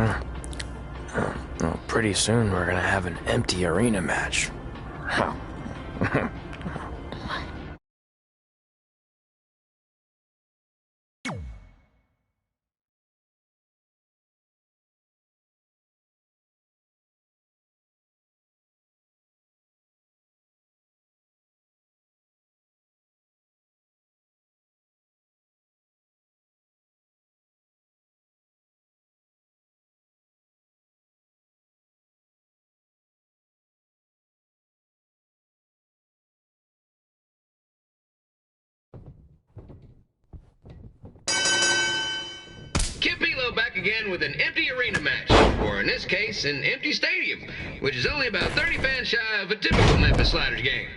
Well, pretty soon we're gonna have an empty arena match. Back again with an empty arena match, or in this case, an empty stadium, which is only about 30 fans shy of a typical Memphis Sliders game.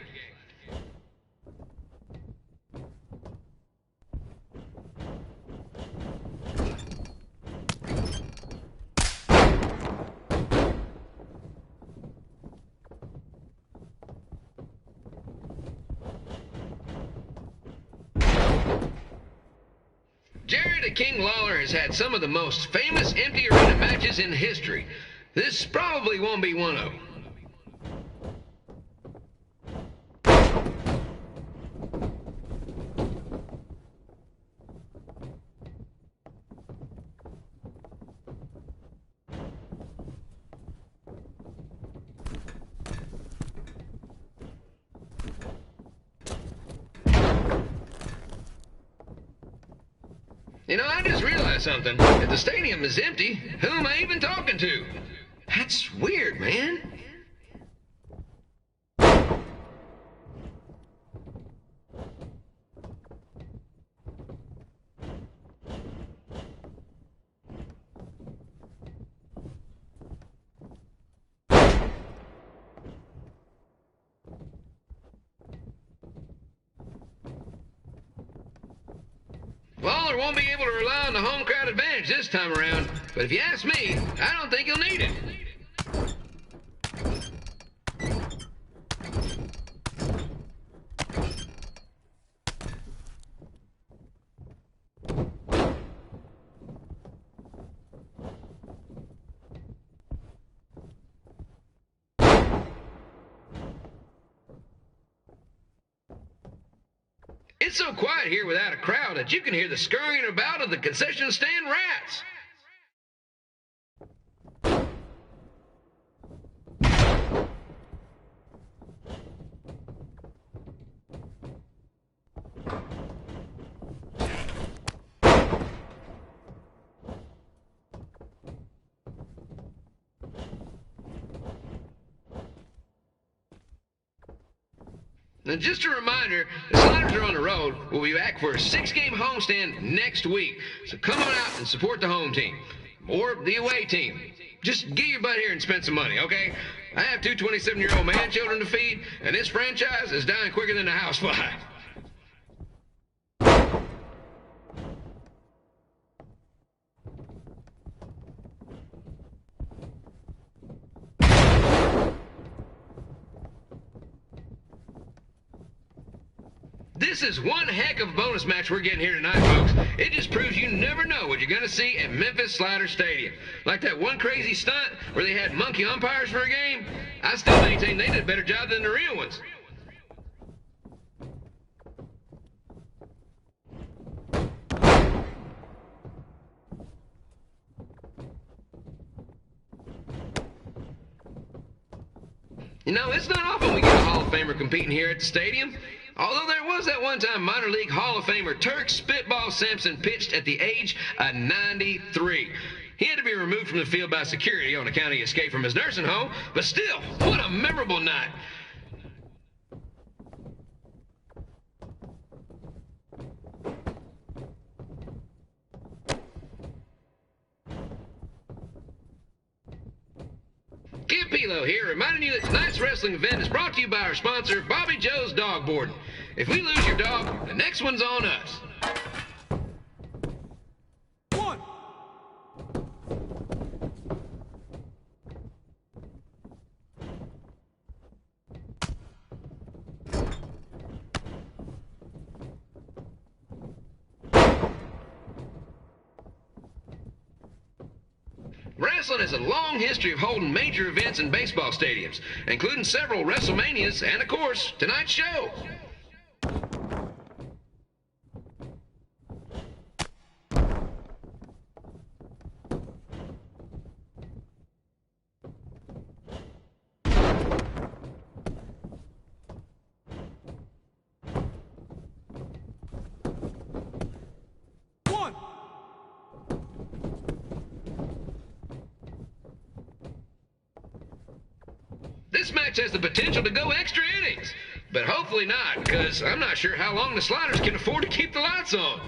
King Lawler has had some of the most famous empty arena matches in history. This probably won't be one of them. You know, I just realized something. If the stadium is empty, who am I even talking to? That's weird, man. Lawler won't be able to rely on the home crowd advantage this time around, but if you ask me, I don't think he'll need it. It's so quiet here without a crowd that you can hear the scurrying about of the concession stand rats. Now, just a reminder, the Sliders are on the road. We'll be back for a 6-game homestand next week. So come on out and support the home team. Or the away team. Just get your butt here and spend some money, okay? I have 2 27-year-old man-children to feed, and this franchise is dying quicker than a housefly. This is one heck of a bonus match we're getting here tonight, folks. It just proves you never know what you're going to see at Memphis Sliders Stadium. Like that one crazy stunt where they had monkey umpires for a game. I still maintain they did a better job than the real ones. You know, it's not often we get a Hall of Famer competing here at the stadium. Although there was that one time minor league Hall of Famer Turk Spitball Sampson pitched at the age of 93. He had to be removed from the field by security on account he escaped from his nursing home, but still, what a memorable night. Kid Pilo here, reminding you that tonight's wrestling event is brought to you by our sponsor, Bobby Joe's Dog Boarding. If we lose your dog, the next one's on us. One. Round Wrestling has a long history of holding major events in baseball stadiums, including several WrestleManias and, of course, tonight's show. This match has the potential to go extra innings, but hopefully not, because I'm not sure how long the Sliders can afford to keep the lights on.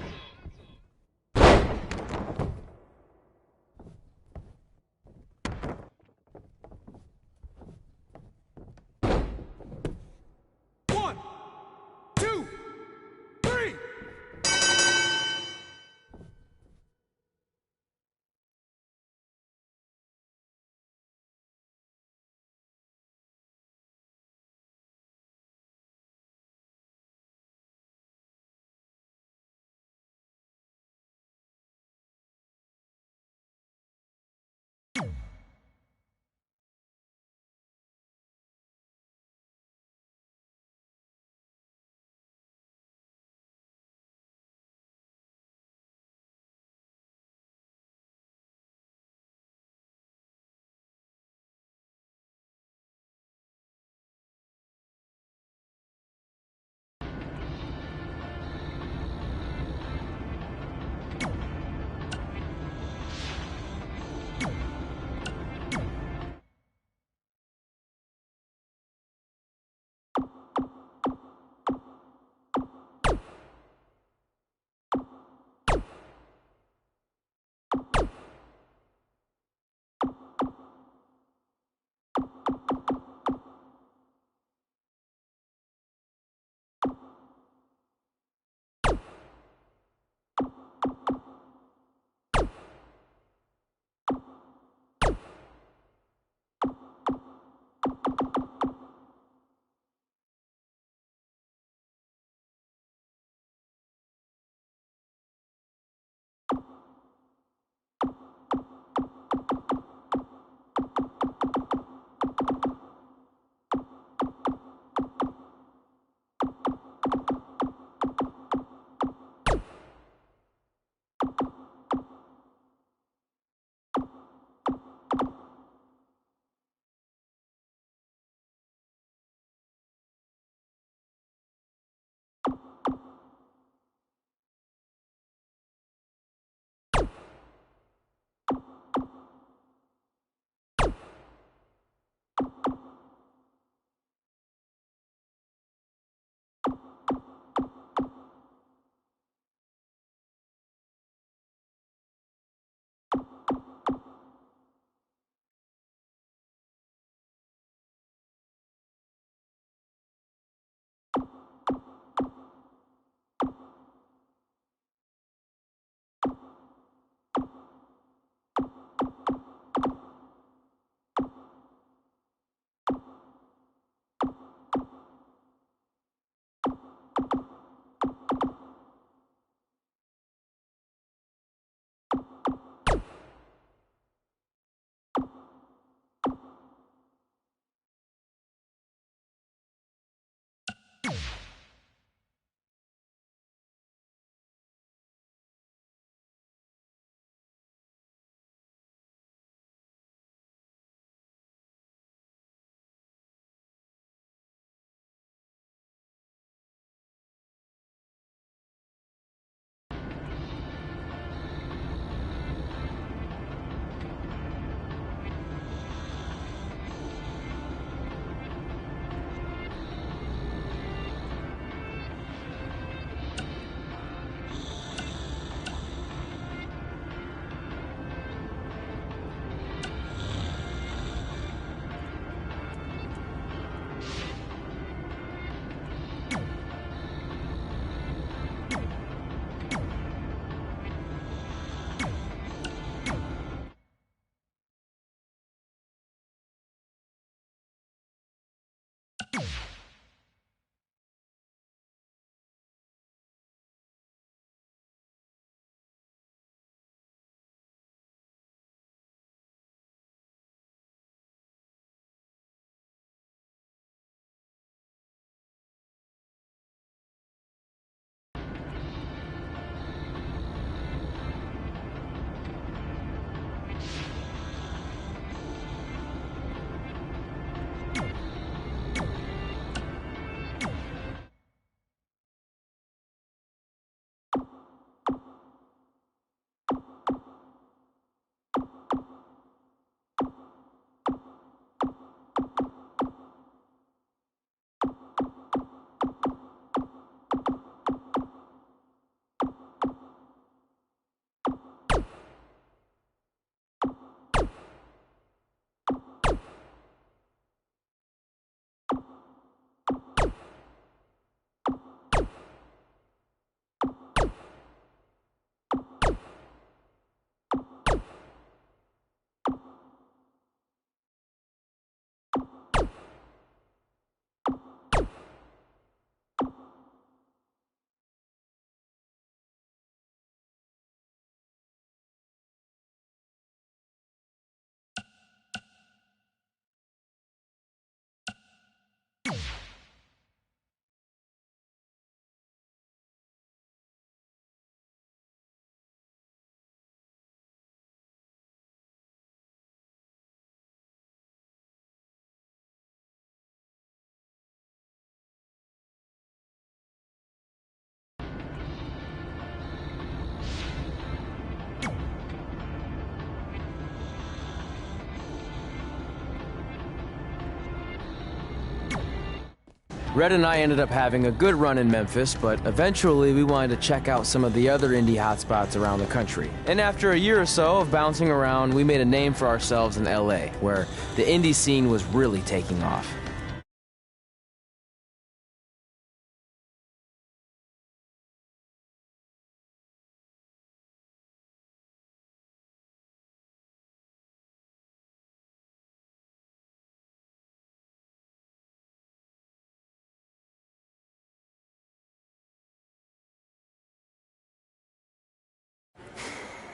Red and I ended up having a good run in Memphis, but eventually we wanted to check out some of the other indie hotspots around the country. And after a year or so of bouncing around, we made a name for ourselves in LA, where the indie scene was really taking off.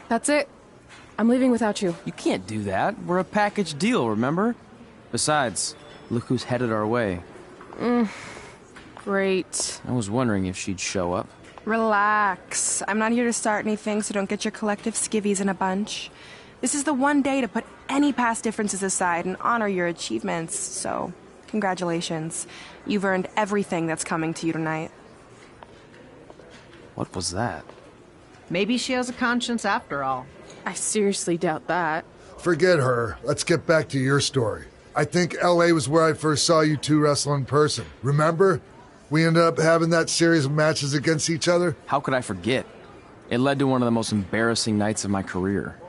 That's it. I'm leaving without you. You can't do that. We're a package deal, remember? Besides, look who's headed our way. Great. I was wondering if she'd show up. Relax. I'm not here to start anything, so don't get your collective skivvies in a bunch. This is the one day to put any past differences aside and honor your achievements, so congratulations. You've earned everything that's coming to you tonight. What was that? Maybe she has a conscience after all. I seriously doubt that. Forget her. Let's get back to your story. I think LA was where I first saw you two wrestle in person. Remember? We ended up having that series of matches against each other. How could I forget? It led to one of the most embarrassing nights of my career.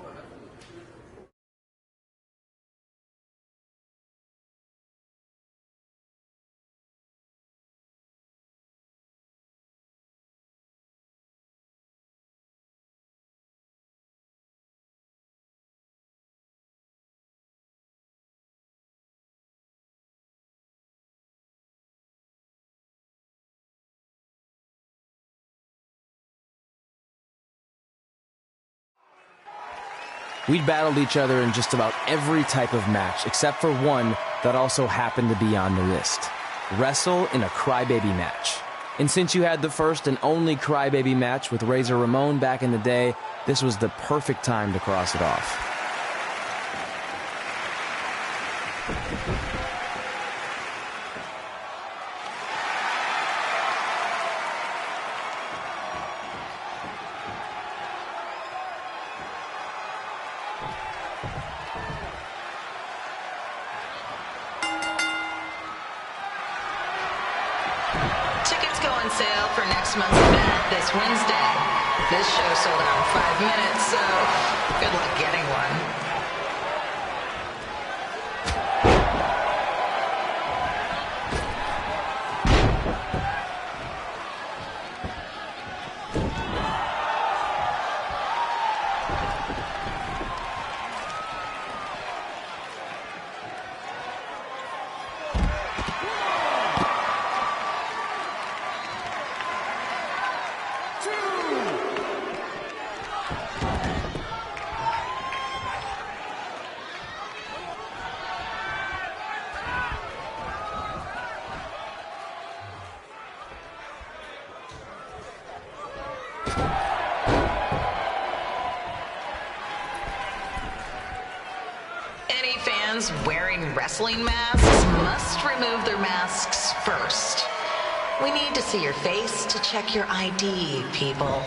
We'd battled each other in just about every type of match, except for one that also happened to be on the list. Wrestle in a crybaby match. And since you had the first and only crybaby match with Razor Ramon back in the day, this was the perfect time to cross it off. Tickets go on sale for next month's event this Wednesday. This show sold out in 5 minutes, so good luck getting one. Any fans wearing wrestling masks must remove their masks first. We need to see your face to check your ID, people.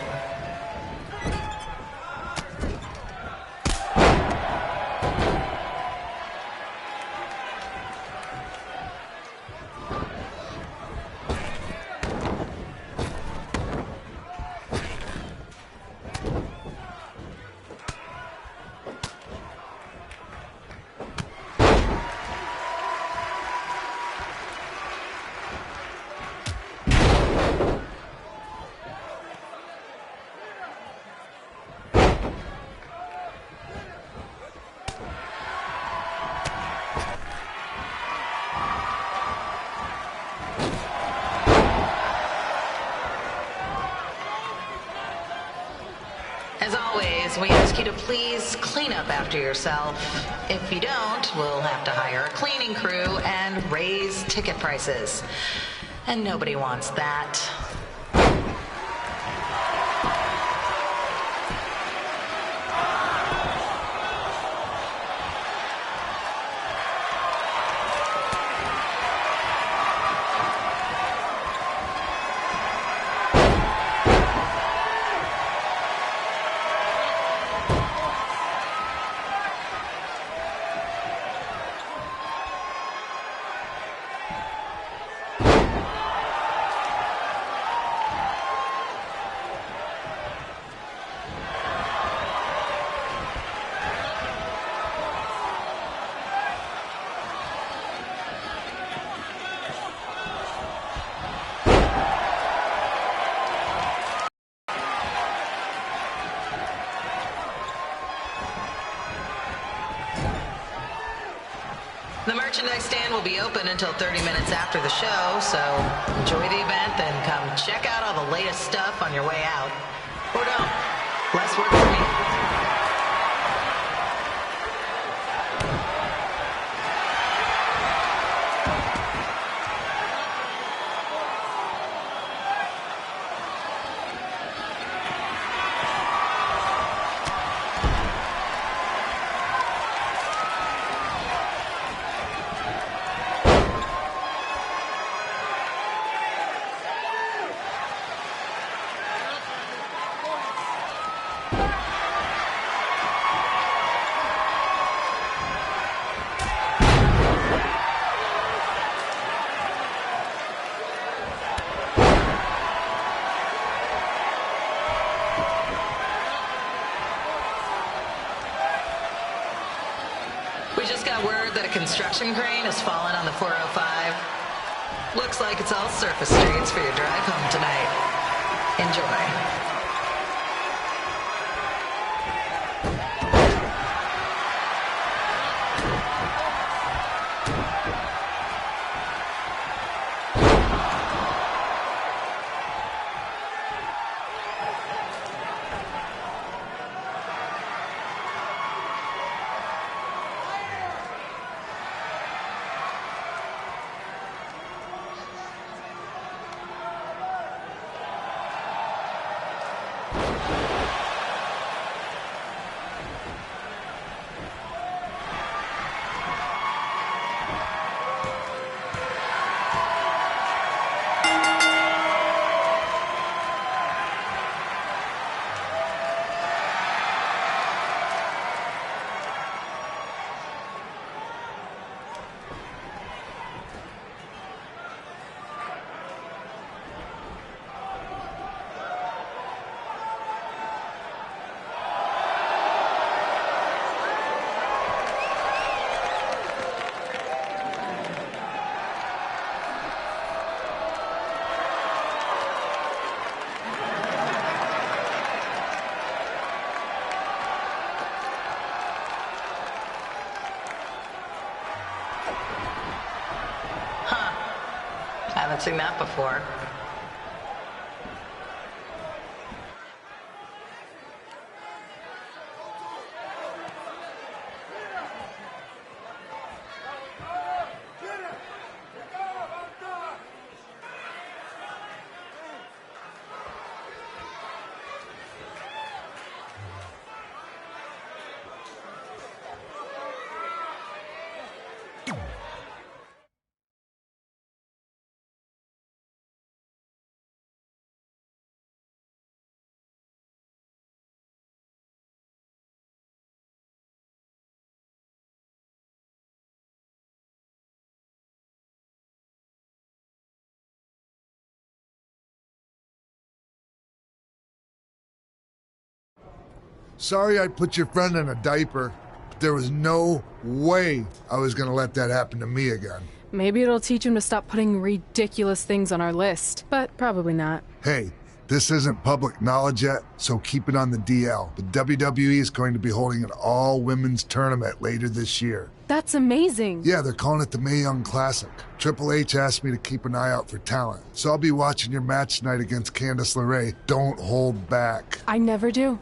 As always, we ask you to please clean up after yourself. If you don't, we'll have to hire a cleaning crew and raise ticket prices. And nobody wants that. merchandise stand will be open until 30 minutes after the show, so enjoy the event, then come check out all the latest stuff on your way out. Or don't. Less work for me. We just got word that a construction crane has fallen on the 405. Looks like it's all surface streets for your drive home tonight. Enjoy. Haven't seen that before. Sorry I put your friend in a diaper. There was no way I was going to let that happen to me again. Maybe it'll teach him to stop putting ridiculous things on our list, but probably not. Hey, this isn't public knowledge yet, so keep it on the DL. The WWE is going to be holding an all-women's tournament later this year. That's amazing. Yeah, they're calling it the Mae Young Classic. Triple H asked me to keep an eye out for talent, so I'll be watching your match tonight against Candice LeRae. Don't hold back. I never do.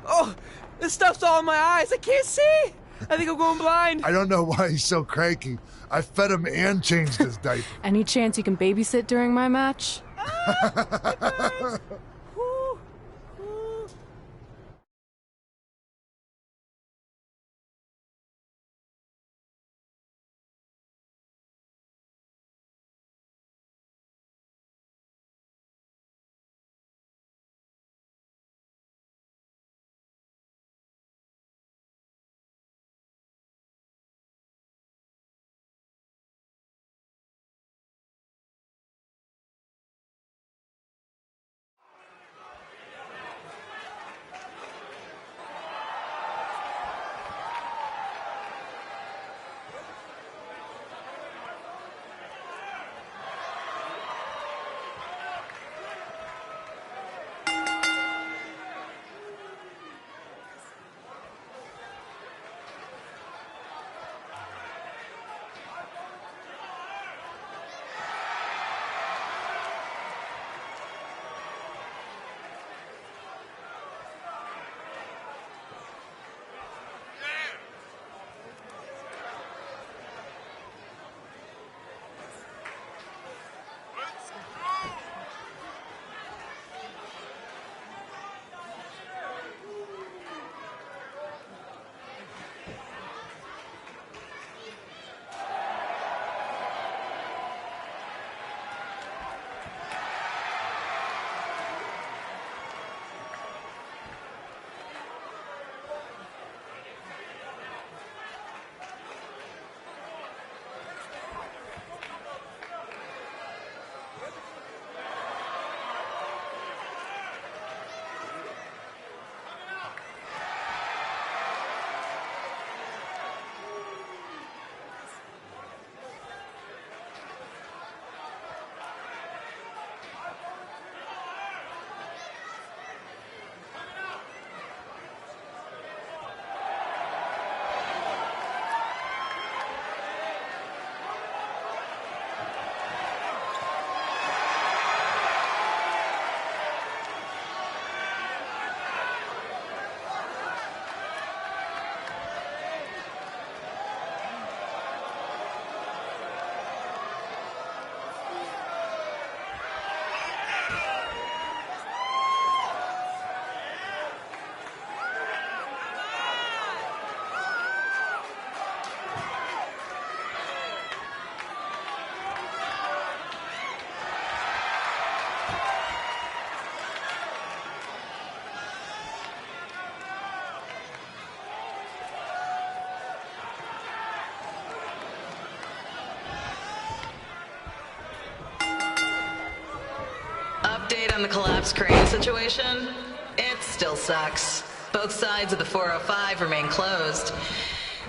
Oh, this stuff's all in my eyes. I can't see. I think I'm going blind. I don't know why he's so cranky. I fed him and changed his diaper. Any chance you can babysit during my match? update on the collapsed crane situation? It still sucks. Both sides of the 405 remain closed.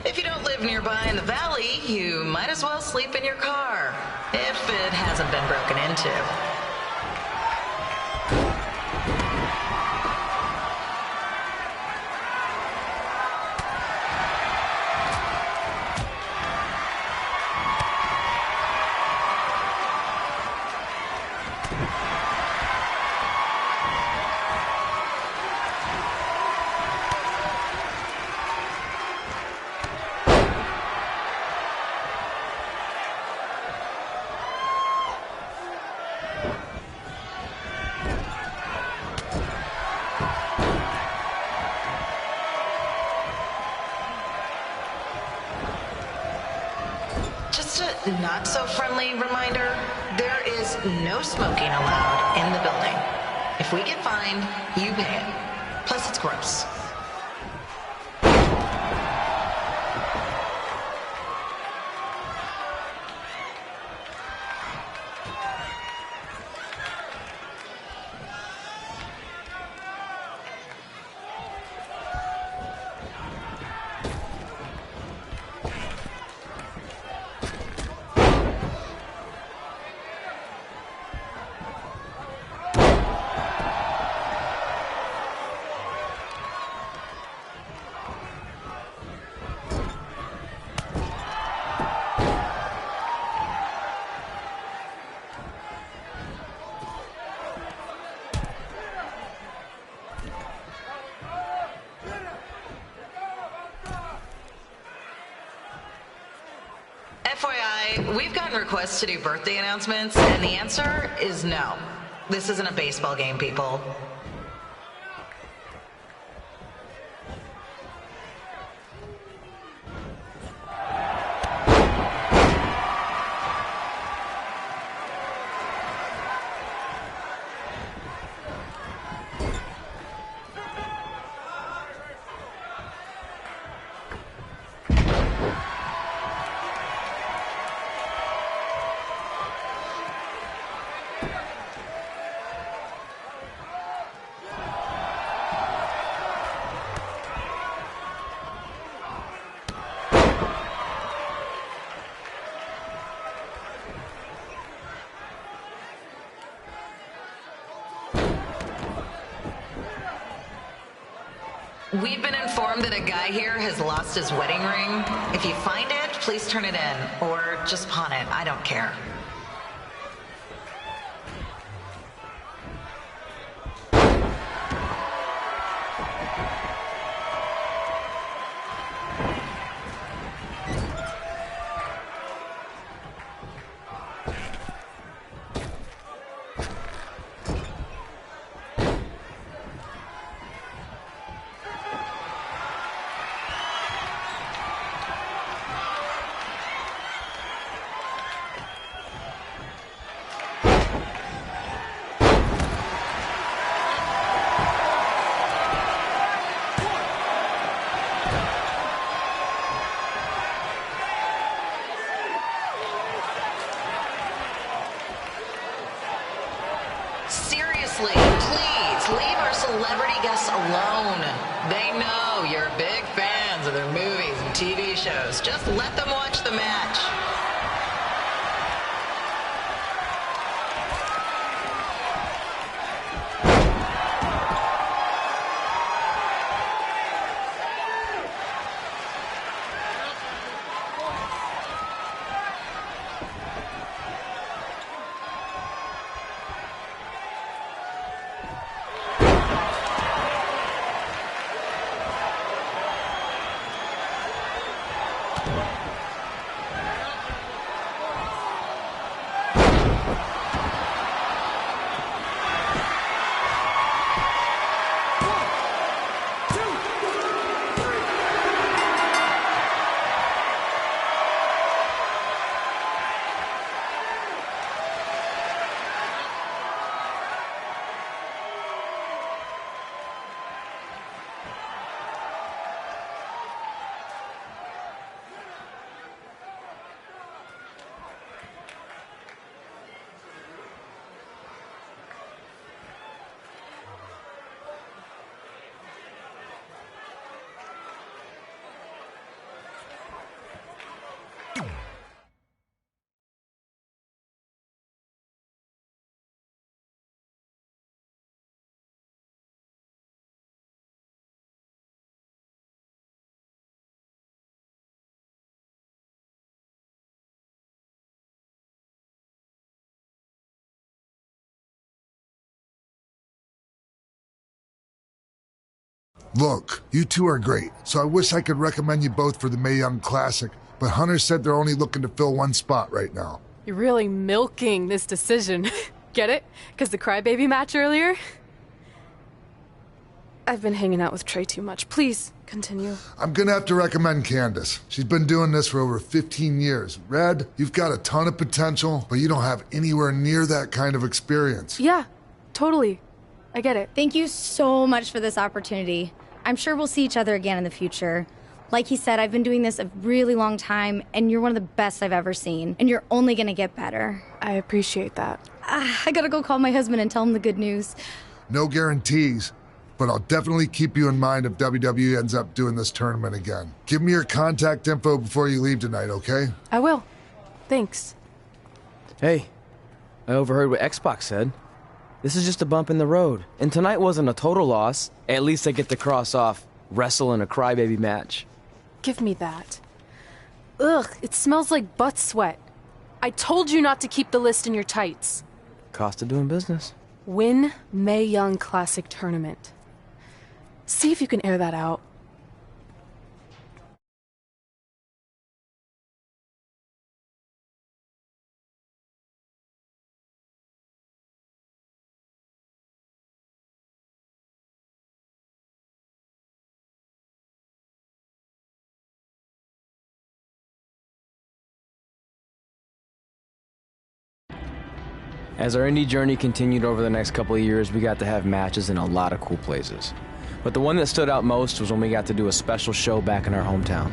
If you don't live nearby in the valley, you might as well sleep in your car, if it hasn't been broken into. Not so friendly reminder, there is no smoking allowed in the building. If we get fined, you pay it. Plus it's gross. FYI, we've gotten requests to do birthday announcements, and the answer is no. This isn't a baseball game, people. We've been informed that a guy here has lost his wedding ring. If you find it, please turn it in, or just pawn it. I don't care. Seriously, please leave our celebrity guests alone. They know you're big fans of their movies and TV shows. Just let them watch the match. Look, you two are great, so I wish I could recommend you both for the Mae Young Classic, but Hunter said they're only looking to fill one spot right now. You're really milking this decision. Get it? Because the crybaby match earlier? I've been hanging out with Trey too much. Please, continue. I'm gonna have to recommend Candace. She's been doing this for over 15 years. Red, you've got a ton of potential, but you don't have anywhere near that kind of experience. Yeah, totally. I get it. Thank you so much for this opportunity. I'm sure we'll see each other again in the future. Like he said, I've been doing this a really long time, and you're one of the best I've ever seen. And you're only gonna get better. I appreciate that. I gotta go call my husband and tell him the good news. No guarantees, but I'll definitely keep you in mind if WWE ends up doing this tournament again. Give me your contact info before you leave tonight, okay? I will. Thanks. Hey, I overheard what Xbox said. This is just a bump in the road. And tonight wasn't a total loss. At least I get to cross off wrestle in a crybaby match. Give me that. Ugh, it smells like butt sweat. I told you not to keep the list in your tights. Cost of doing business. Win Mae Young Classic Tournament. See if you can air that out. As our indie journey continued over the next couple of years, we got to have matches in a lot of cool places. But the one that stood out most was when we got to do a special show back in our hometown.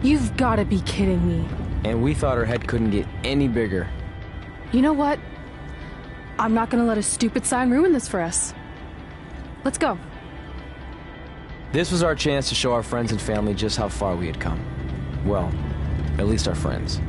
You've got to be kidding me. And we thought our head couldn't get any bigger. You know what? I'm not gonna let a stupid sign ruin this for us. Let's go. This was our chance to show our friends and family just how far we had come. Well, at least our friends.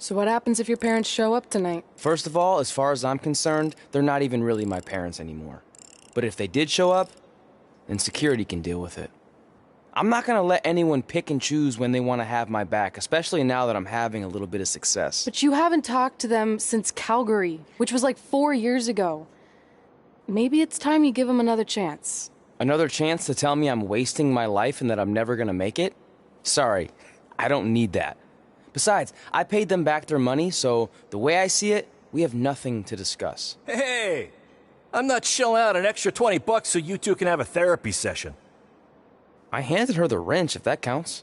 So what happens if your parents show up tonight? First of all, as far as I'm concerned, they're not even really my parents anymore. But if they did show up, then security can deal with it. I'm not gonna let anyone pick and choose when they want to have my back, especially now that I'm having a little bit of success. But you haven't talked to them since Calgary, which was like 4 years ago. Maybe it's time you give them another chance. Another chance to tell me I'm wasting my life and that I'm never gonna make it? Sorry, I don't need that. Besides, I paid them back their money, so the way I see it, we have nothing to discuss. Hey, I'm not shelling out an extra $20 so you two can have a therapy session. I handed her the wrench, if that counts.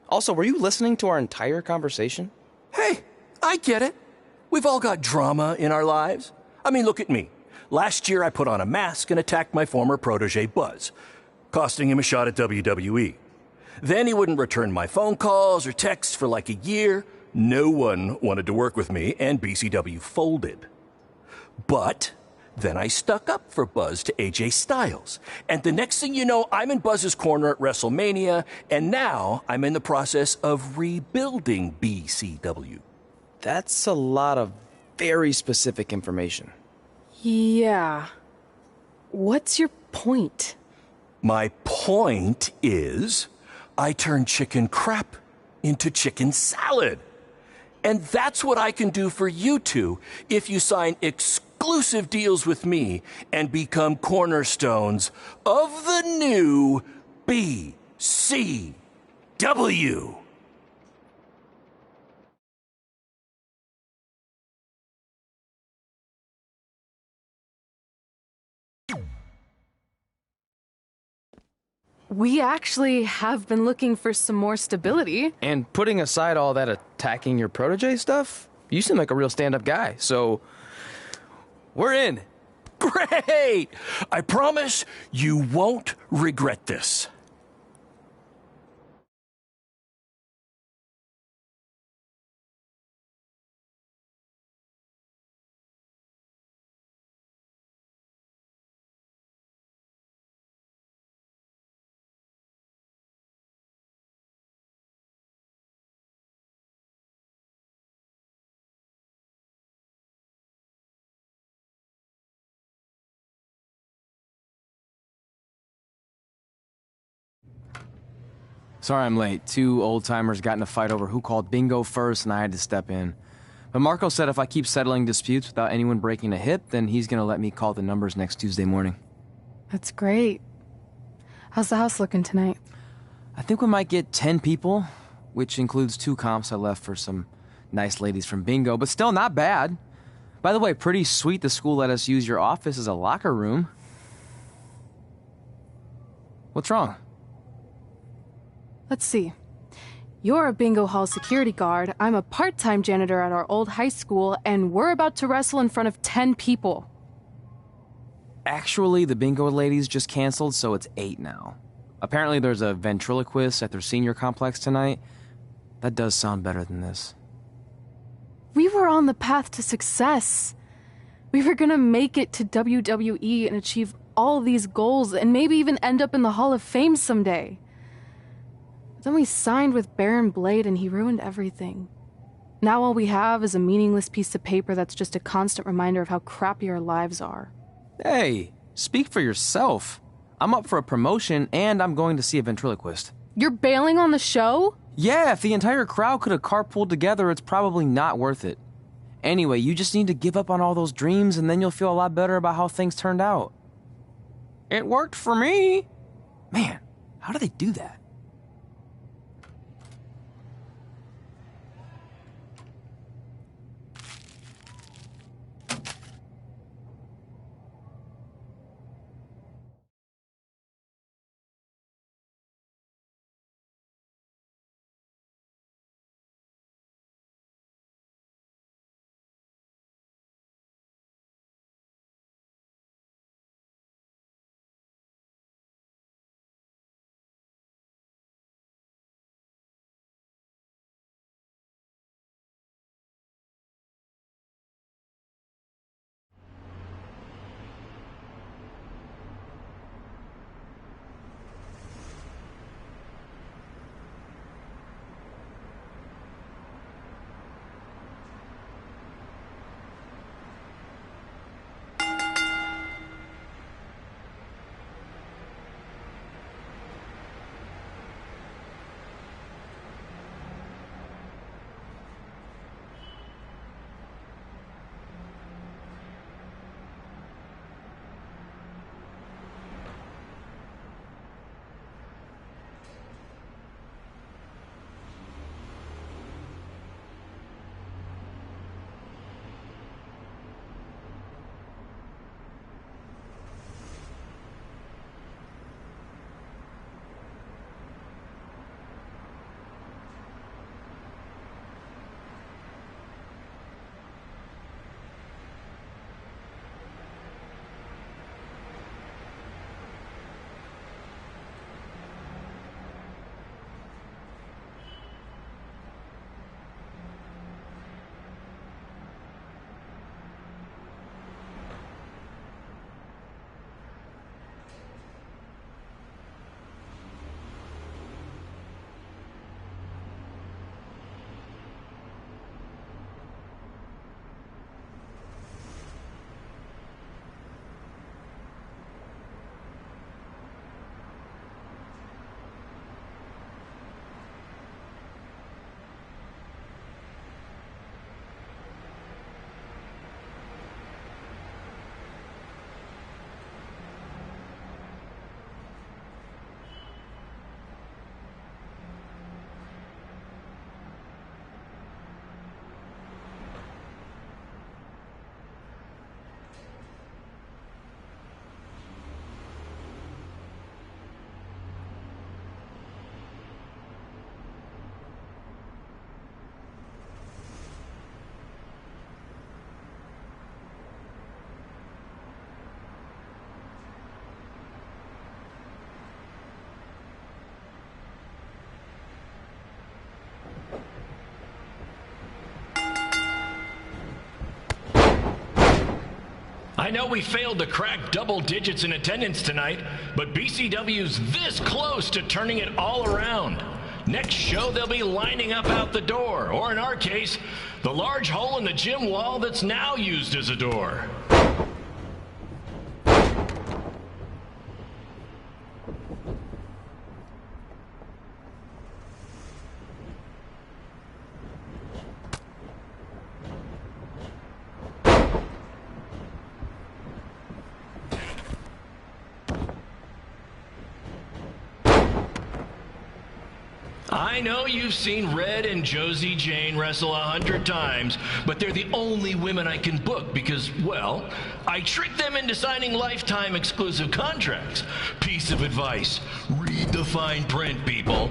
Also, were you listening to our entire conversation? Hey, I get it. We've all got drama in our lives. I mean, look at me. Last year I put on a mask and attacked my former protege Buzz, costing him a shot at WWE. Then he wouldn't return my phone calls or texts for like a year. No one wanted to work with me, and BCW folded. But then I stuck up for Buzz to AJ Styles. And the next thing you know, I'm in Buzz's corner at WrestleMania, and now I'm in the process of rebuilding BCW. That's a lot of very specific information. Yeah. What's your point? My point is, I turned chicken crap into chicken salad. And that's what I can do for you two if you sign exclusive deals with me and become cornerstones of the new BCW. We actually have been looking for some more stability. And putting aside all that attacking your protege stuff, you seem like a real stand-up guy, so we're in. Great! I promise you won't regret this. Sorry I'm late. Two old-timers got in a fight over who called bingo first, and I had to step in. But Marco said if I keep settling disputes without anyone breaking a hip, then he's gonna let me call the numbers next Tuesday morning. That's great. How's the house looking tonight? I think we might get 10 people, which includes 2 comps I left for some nice ladies from bingo, but still not bad. By the way, pretty sweet the school let us use your office as a locker room. What's wrong? Let's see. You're a bingo hall security guard, I'm a part-time janitor at our old high school, and we're about to wrestle in front of 10 people. Actually, the bingo ladies just canceled, so it's 8 now. Apparently there's a ventriloquist at their senior complex tonight. That does sound better than this. We were on the path to success. We were gonna make it to WWE and achieve all these goals and maybe even end up in the Hall of Fame someday. But then we signed with Baron Blade and he ruined everything. Now all we have is a meaningless piece of paper that's just a constant reminder of how crappy our lives are. Hey, speak for yourself. I'm up for a promotion and I'm going to see a ventriloquist. You're bailing on the show? Yeah, if the entire crowd could have carpooled together, it's probably not worth it. Anyway, you just need to give up on all those dreams and then you'll feel a lot better about how things turned out. It worked for me. Man, how do they do that? I know we failed to crack double digits in attendance tonight, but BCW's this close to turning it all around. Next show, they'll be lining up out the door, or in our case, the large hole in the gym wall that's now used as a door. I know you've seen Red and Josie Jane wrestle 100 times, but they're the only women I can book because, well, I tricked them into signing lifetime exclusive contracts. Piece of advice: read the fine print, people.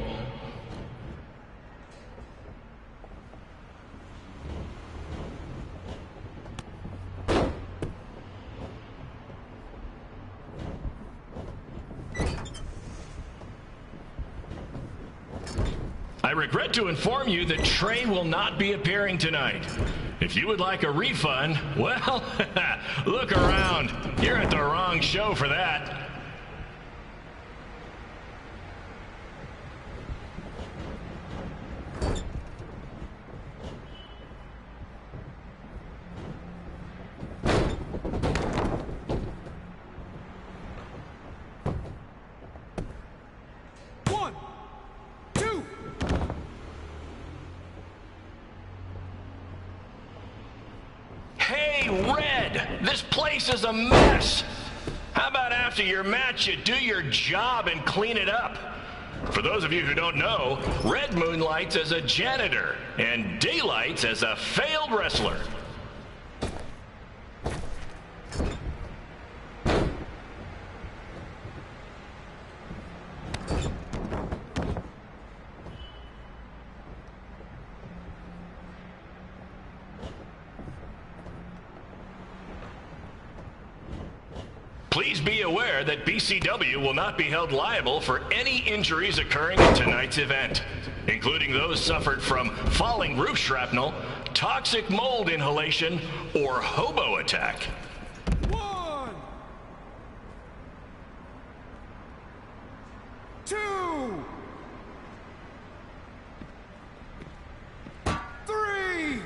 I regret to inform you that Trey will not be appearing tonight. If you would like a refund, well, look around. You're at the wrong show for that. This place is a mess. How about after your match you do your job and clean it up? For those of you who don't know, Red moonlights as a janitor and daylights as a failed wrestler. Please be aware that BCW will not be held liable for any injuries occurring in tonight's event, including those suffered from falling roof shrapnel, toxic mold inhalation, or hobo attack. 1, 2, 3.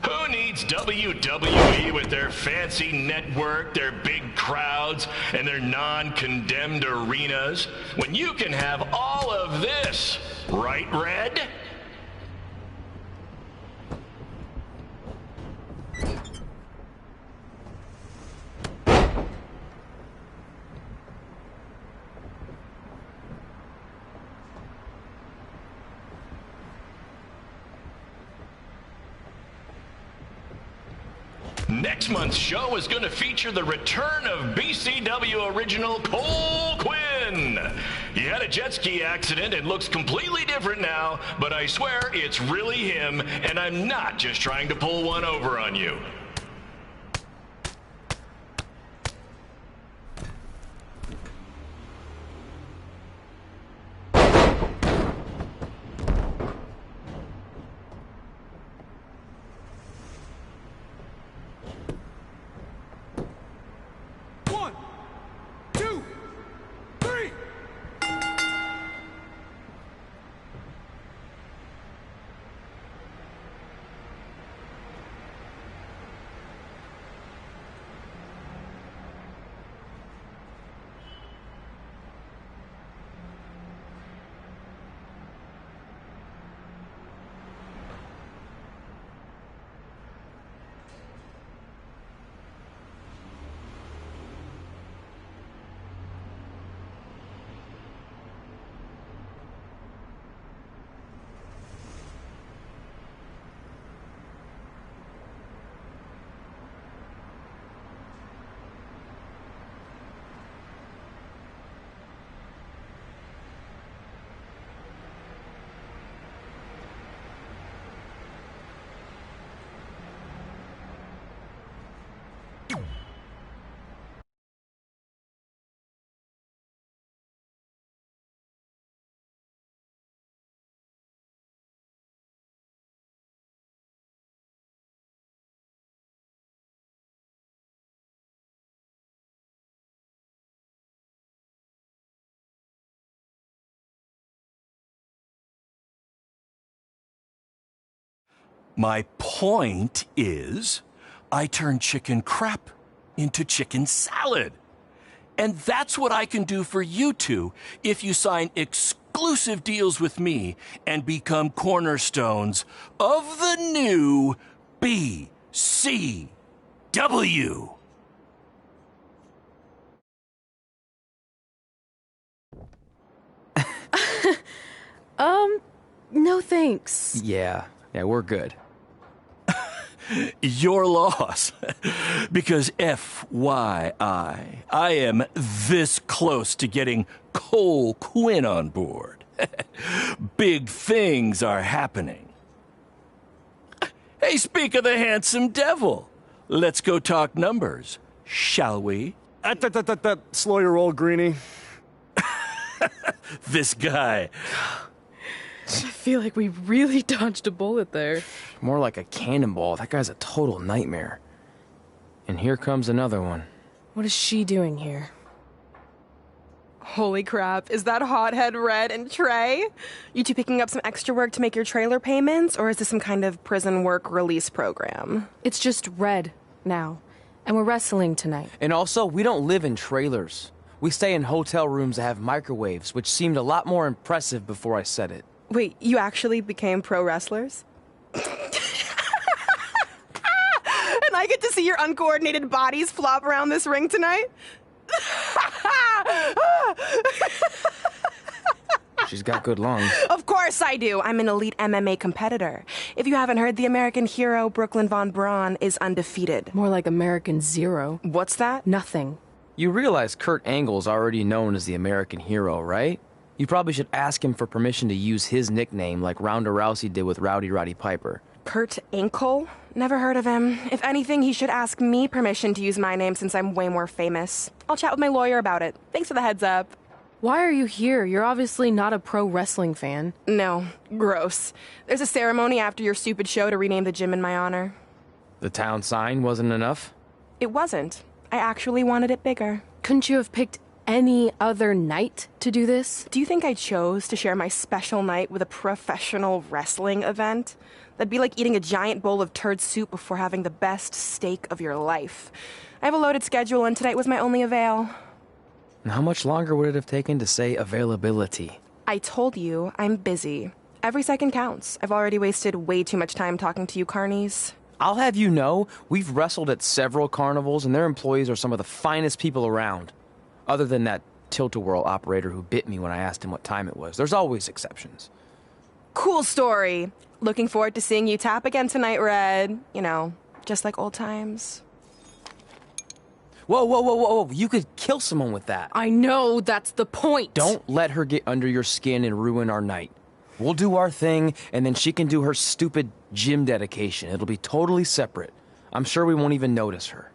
Who needs WWE with their fancy network, their big crowds, and their non-condemned arenas, when you can have all of this, right, Red? Next month's show is going to feature the return of BCW original Cole Quinn. He had a jet ski accident and looks completely different now, but I swear it's really him, and I'm not just trying to pull one over on you. My point is, I turn chicken crap into chicken salad. And that's what I can do for you two if you sign exclusive deals with me and become cornerstones of the new BCW. No thanks. Yeah, we're good. Your loss. Because FYI, I am this close to getting Cole Quinn on board. Big things are happening. Hey, speak of the handsome devil. Let's go talk numbers, shall we? Slow your roll, Greenie. This guy. I feel like we really dodged a bullet there. More like a cannonball. That guy's a total nightmare. And here comes another one. What is she doing here? Holy crap, is that hothead Red and Trey? You two picking up some extra work to make your trailer payments, or is this some kind of prison work release program? It's just Red now, and we're wrestling tonight. And also, we don't live in trailers. We stay in hotel rooms that have microwaves, which seemed a lot more impressive before I said it. Wait, you actually became pro wrestlers? And I get to see your uncoordinated bodies flop around this ring tonight? She's got good lungs. Of course I do. I'm an elite MMA competitor. If you haven't heard, the American hero, Brooklyn Von Braun, is undefeated. More like American Zero. What's that? Nothing. You realize Kurt Angle's already known as the American hero, right? You probably should ask him for permission to use his nickname like Ronda Rousey did with Rowdy Roddy Piper. Kurt Angle? Never heard of him. If anything, he should ask me permission to use my name since I'm way more famous. I'll chat with my lawyer about it. Thanks for the heads up. Why are you here? You're obviously not a pro wrestling fan. No, gross. There's a ceremony after your stupid show to rename the gym in my honor. The town sign wasn't enough? It wasn't. I actually wanted it bigger. Couldn't you have picked any other night to do this? Do you think I chose to share my special night with a professional wrestling event? That'd be like eating a giant bowl of turd soup before having the best steak of your life. I have a loaded schedule, and tonight was my only avail. And how much longer would it have taken to say availability? I told you, I'm busy. Every second counts. I've already wasted way too much time talking to you carnies. I'll have you know, we've wrestled at several carnivals, and their employees are some of the finest people around. Other than that tilt-a-whirl operator who bit me when I asked him what time it was. There's always exceptions. Cool story. Looking forward to seeing you tap again tonight, Red. You know, just like old times. Whoa. You could kill someone with that. I know, that's the point. Don't let her get under your skin and ruin our night. We'll do our thing, and then she can do her stupid gym dedication. It'll be totally separate. I'm sure we won't even notice her.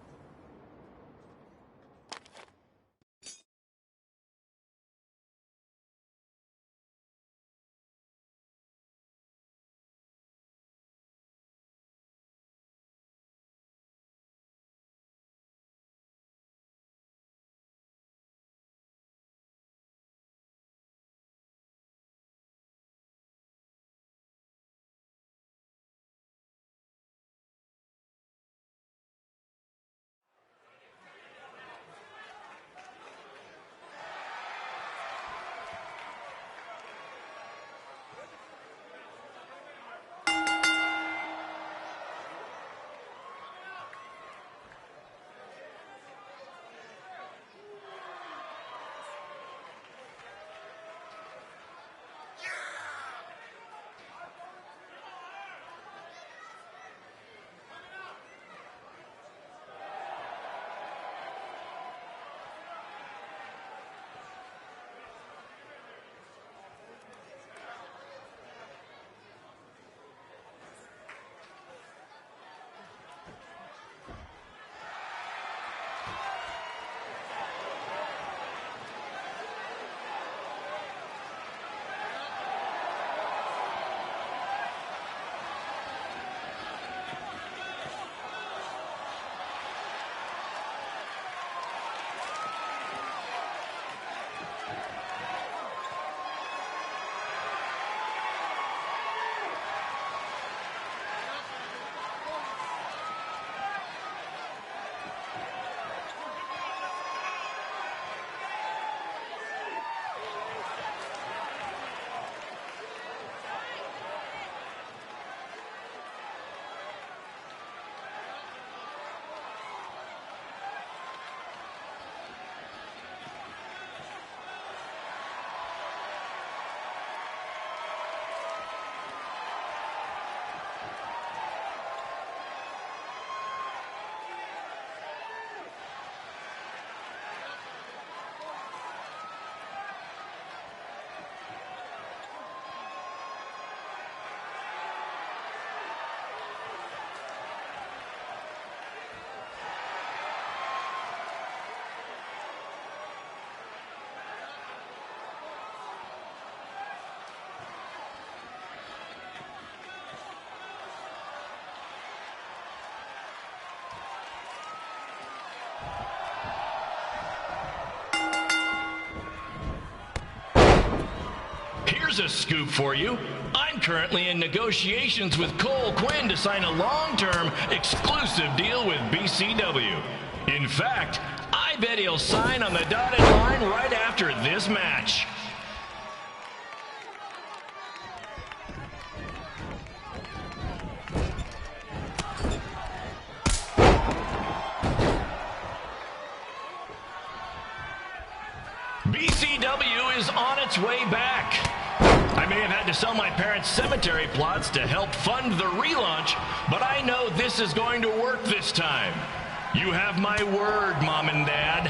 Here's a scoop for you. I'm currently in negotiations with Cole Quinn to sign a long-term, exclusive deal with BCW. In fact, I bet he'll sign on the dotted line right after this match. BCW is on its way back. I may have had to sell my parents' cemetery plots to help fund the relaunch, but I know this is going to work this time. You have my word, Mom and Dad.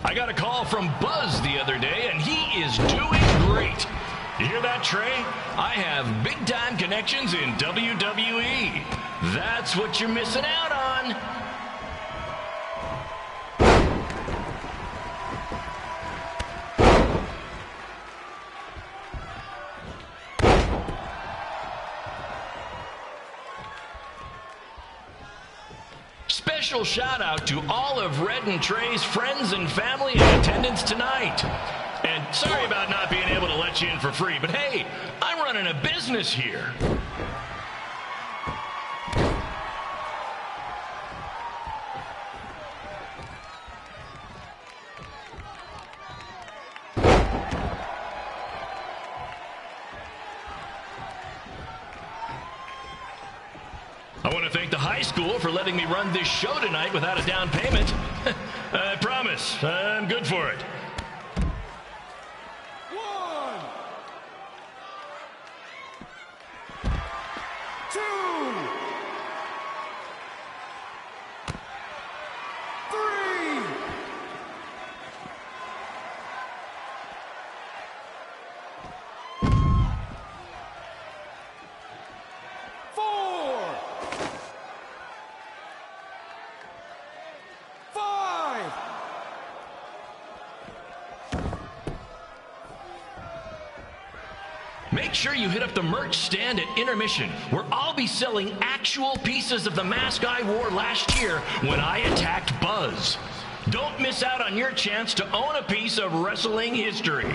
I got a call from Buzz the other day, and he is doing great. You hear that, Trey? I have big-time connections in WWE. That's what you're missing out on. Special shout out to all of Red and Trey's friends and family in attendance tonight. And sorry about not being able to let you in for free, but hey, I'm running a business here. I want to thank the high school for letting me run this show tonight without a down payment. I promise, I'm good for it. 1, 2, 3. Make sure you hit up the merch stand at intermission, where I'll be selling actual pieces of the mask I wore last year when I attacked Buzz. Don't miss out on your chance to own a piece of wrestling history.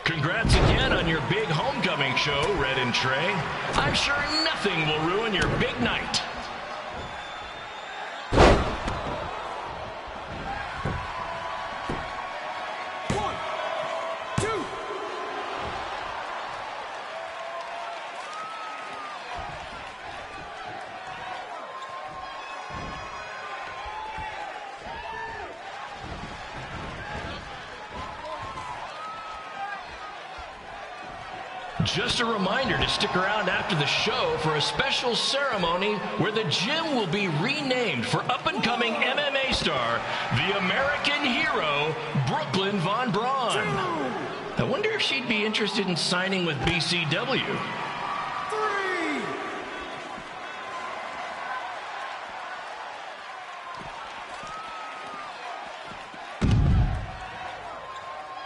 Congrats again on your big homecoming show, Red and Trey. I'm sure nothing will ruin your big night. Just a reminder to stick around after the show for a special ceremony where the gym will be renamed for up-and-coming MMA star, the American hero, Brooklyn Von Braun. I wonder if she'd be interested in signing with BCW. 3.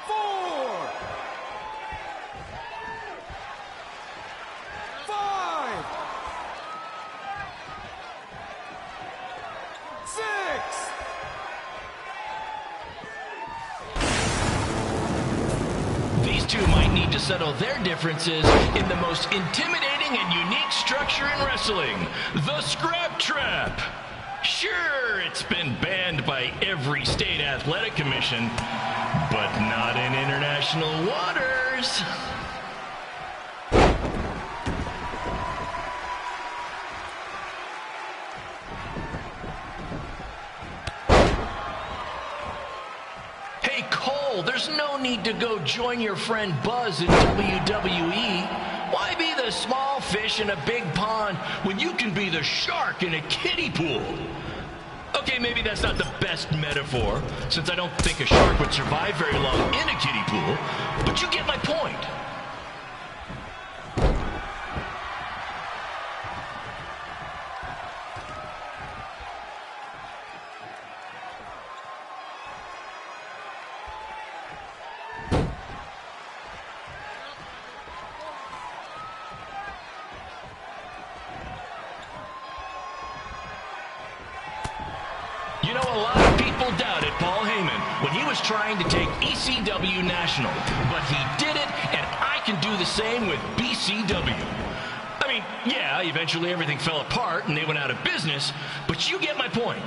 4. 5. 6. These two might need to settle their differences in the most intimidating and unique structure in wrestling, the Scrap Trap. Sure, it's been banned by every state athletic commission, but not in international waters. Hey, Cole, there's no need to go join your friend Buzz in WWE. Why be the the small fish in a big pond when you can be the shark in a kiddie pool. Okay, maybe that's not the best metaphor, since I don't think a shark would survive very long in a kiddie pool, but you get my point. You know, a lot of people doubted Paul Heyman when he was trying to take ECW National, but he did it, and I can do the same with BCW. I mean, yeah, eventually everything fell apart and they went out of business, but you get my point.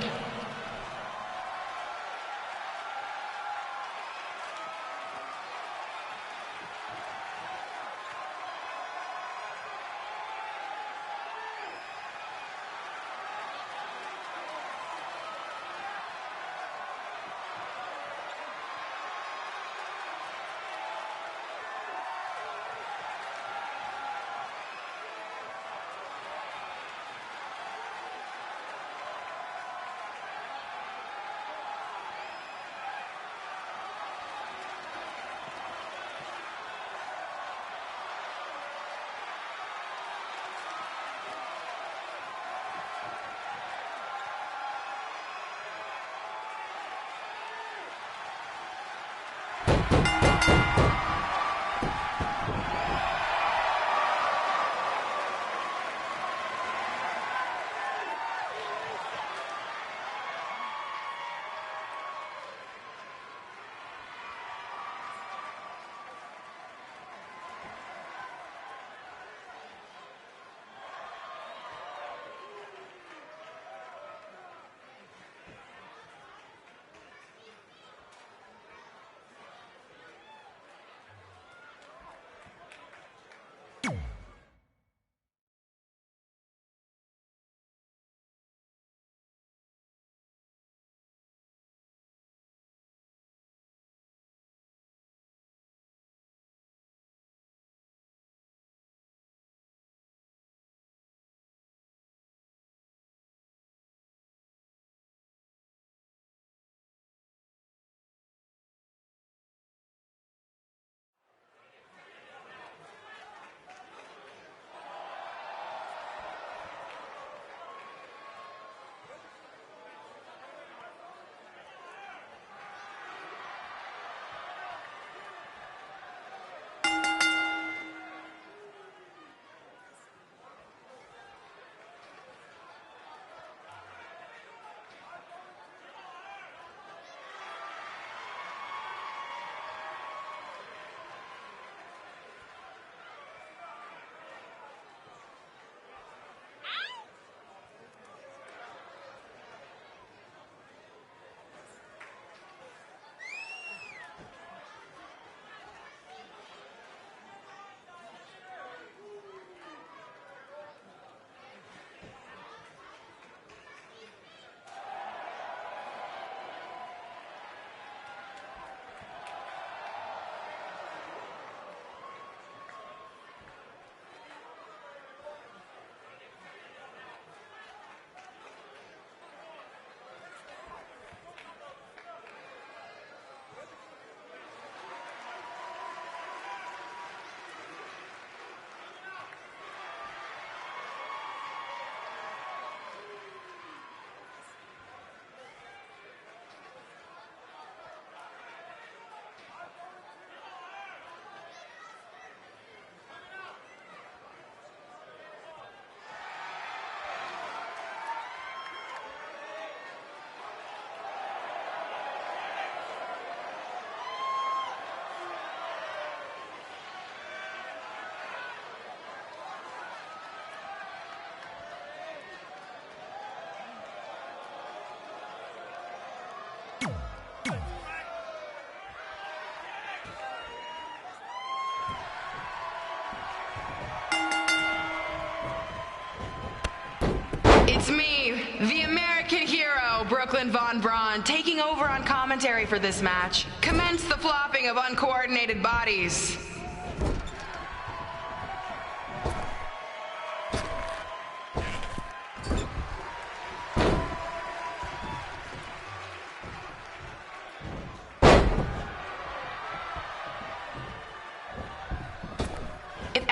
It's me, the American hero, Brooklyn Von Braun, taking over on commentary for this match. Commence the flopping of uncoordinated bodies.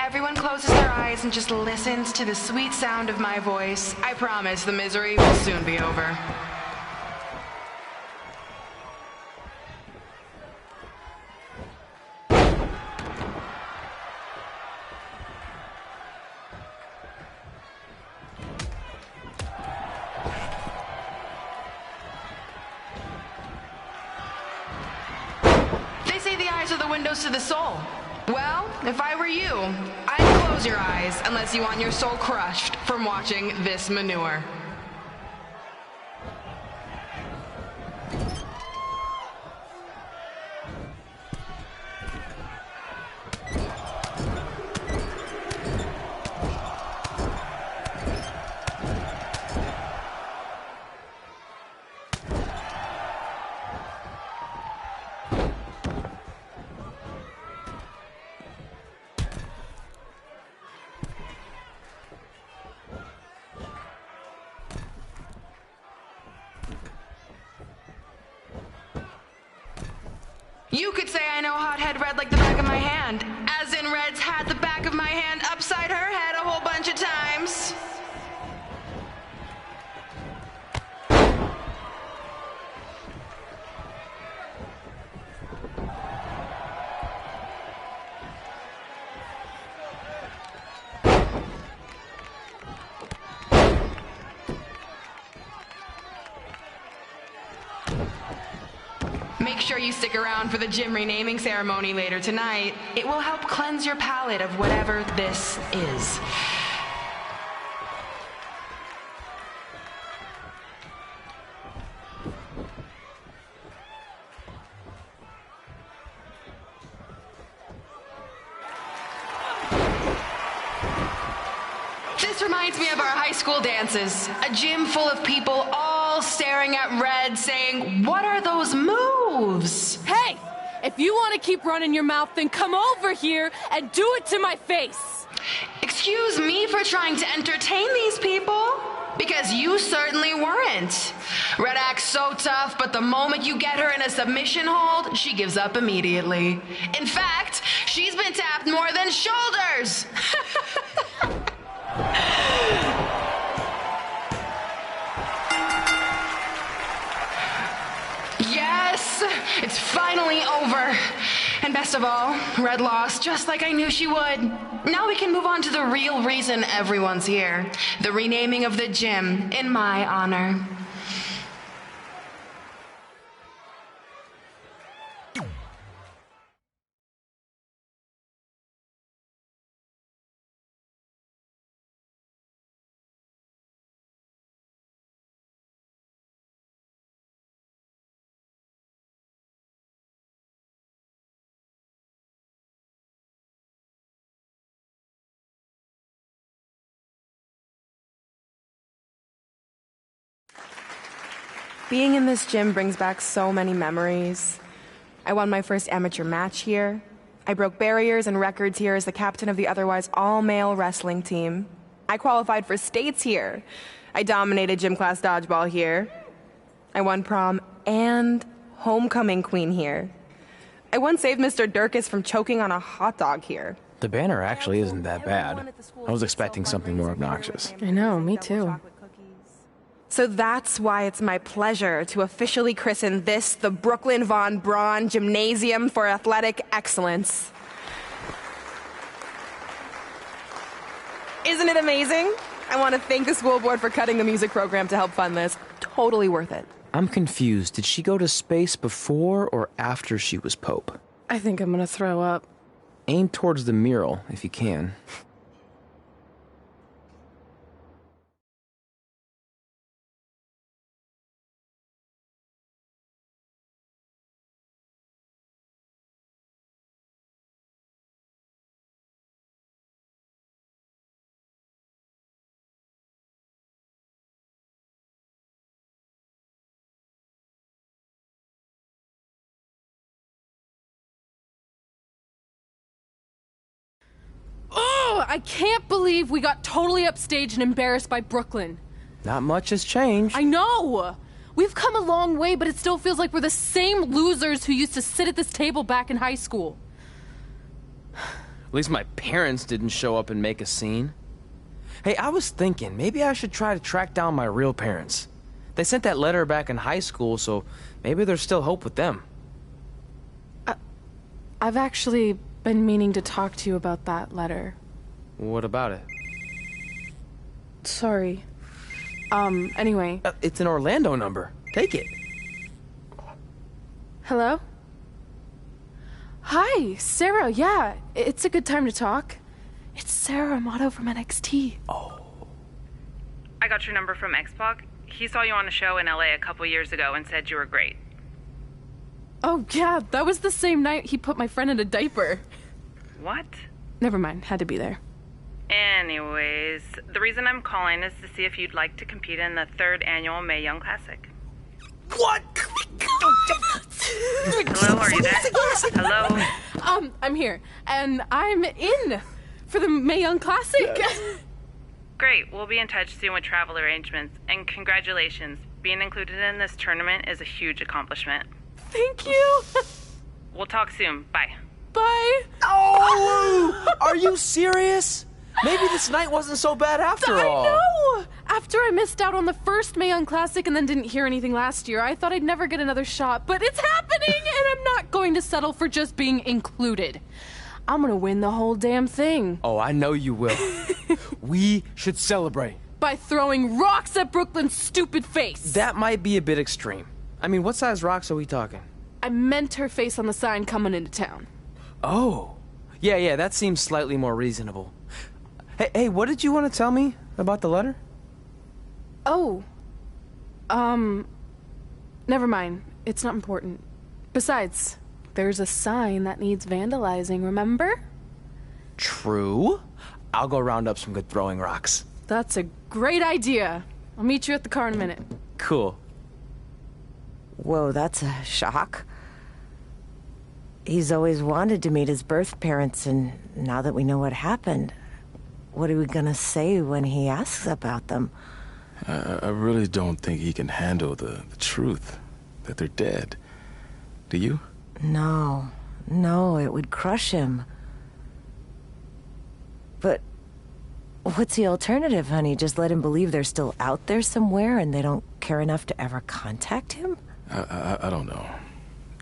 everyone closes their eyes and just listens to the sweet sound of my voice, I promise the misery will soon be over. They say the eyes are the windows to the soul. Well, if I were you, I'd close your eyes unless you want your soul crushed from watching this manure. You could say I know Hothead Red like the back of my hand, as in Red's had the back of my hand upside her head a whole bunch of times. Make sure you stick around for the gym renaming ceremony later tonight. It will help cleanse your palate of whatever this is. This reminds me of our high school dances. A gym full of people all staring at Red saying, "What are those moves?" Hey! If you want to keep running your mouth, then come over here and do it to my face! Excuse me for trying to entertain these people? Because you certainly weren't. Red acts so tough, but the moment you get her in a submission hold, she gives up immediately. In fact, she's been tapped more than shoulders! Yes, it's finally over. And best of all, Red lost just like I knew she would. Now we can move on to the real reason everyone's here. The renaming of the gym in my honor. Being in this gym brings back so many memories. I won my first amateur match here. I broke barriers and records here as the captain of the otherwise all-male wrestling team. I qualified for states here. I dominated gym class dodgeball here. I won prom and homecoming queen here. I once saved Mr. Durkis from choking on a hot dog here. The banner actually isn't that bad. I was expecting something more obnoxious. I know, me too. So that's why it's my pleasure to officially christen this the Brooklyn Von Braun Gymnasium for Athletic Excellence. Isn't it amazing? I want to thank the school board for cutting the music program to help fund this. Totally worth it. I'm confused. Did she go to space before or after she was Pope? I think I'm gonna throw up. Aim towards the mural, if you can. Oh, I can't believe we got totally upstaged and embarrassed by Brooklyn. Not much has changed. I know! We've come a long way, but it still feels like we're the same losers who used to sit at this table back in high school. At least my parents didn't show up and make a scene. Hey, I was thinking, maybe I should try to track down my real parents. They sent that letter back in high school, so maybe there's still hope with them. I've actually been meaning to talk to you about that letter. What about it? Sorry. Anyway. It's an Orlando number. Take it. Hello? Hi, Sarah. Yeah, it's a good time to talk. It's Sarah Amato from NXT. Oh. I got your number from X-Pac. He saw you on a show in LA a couple years ago and said you were great. Oh, yeah, that was the same night he put my friend in a diaper. What? Never mind, had to be there. Anyways, the reason I'm calling is to see if you'd like to compete in the 3rd annual Mae Young Classic. What? Hello, are you there? Hello? I'm here, and I'm in for the Mae Young Classic. Great, we'll be in touch soon with travel arrangements, and congratulations. Being included in this tournament is a huge accomplishment. Thank you. We'll talk soon. Bye. Bye. Oh! Are you serious? Maybe this night wasn't so bad after all. I know! After I missed out on the first Mae Young Classic and then didn't hear anything last year, I thought I'd never get another shot, but it's happening, and I'm not going to settle for just being included. I'm gonna win the whole damn thing. Oh, I know you will. We should celebrate. By throwing rocks at Brooklyn's stupid face. That might be a bit extreme. I mean, what size rocks are we talking? I meant her face on the sign coming into town. Oh. Yeah, that seems slightly more reasonable. Hey, what did you want to tell me about the letter? Oh. Never mind. It's not important. Besides, there's a sign that needs vandalizing, remember? True. I'll go round up some good throwing rocks. That's a great idea. I'll meet you at the car in a minute. Cool. Whoa, that's a shock. He's always wanted to meet his birth parents, and now that we know what happened, what are we gonna say when he asks about them? I really don't think he can handle the truth, that they're dead. Do you? No, it would crush him. But what's the alternative, honey? Just let him believe they're still out there somewhere and they don't care enough to ever contact him? I don't know.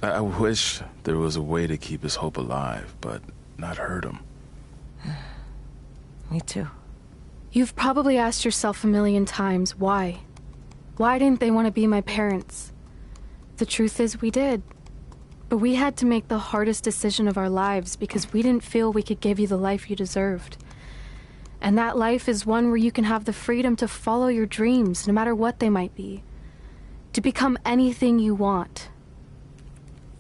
I wish there was a way to keep his hope alive, but not hurt him. Me too. You've probably asked yourself a million times, why? Why didn't they want to be my parents? The truth is, we did. But we had to make the hardest decision of our lives because we didn't feel we could give you the life you deserved. And that life is one where you can have the freedom to follow your dreams, no matter what they might be. To become anything you want.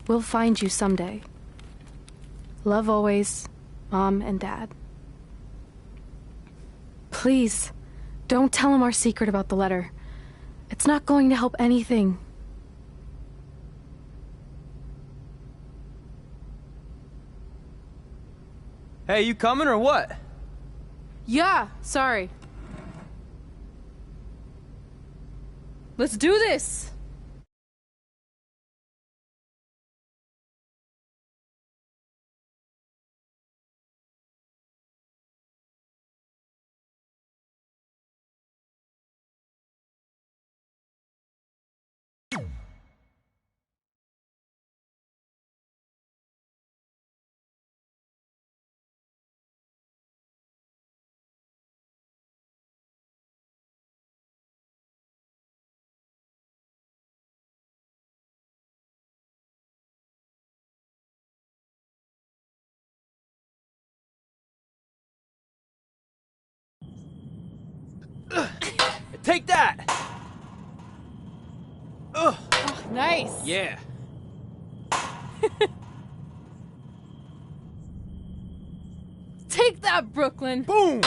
We'll find you someday. Love always, Mom and Dad. Please, don't tell him our secret about the letter. It's not going to help anything. Hey, you coming or what? Yeah, sorry. Let's do this! Take that! Ugh. Oh, nice! Yeah. Take that, Brooklyn! Boom!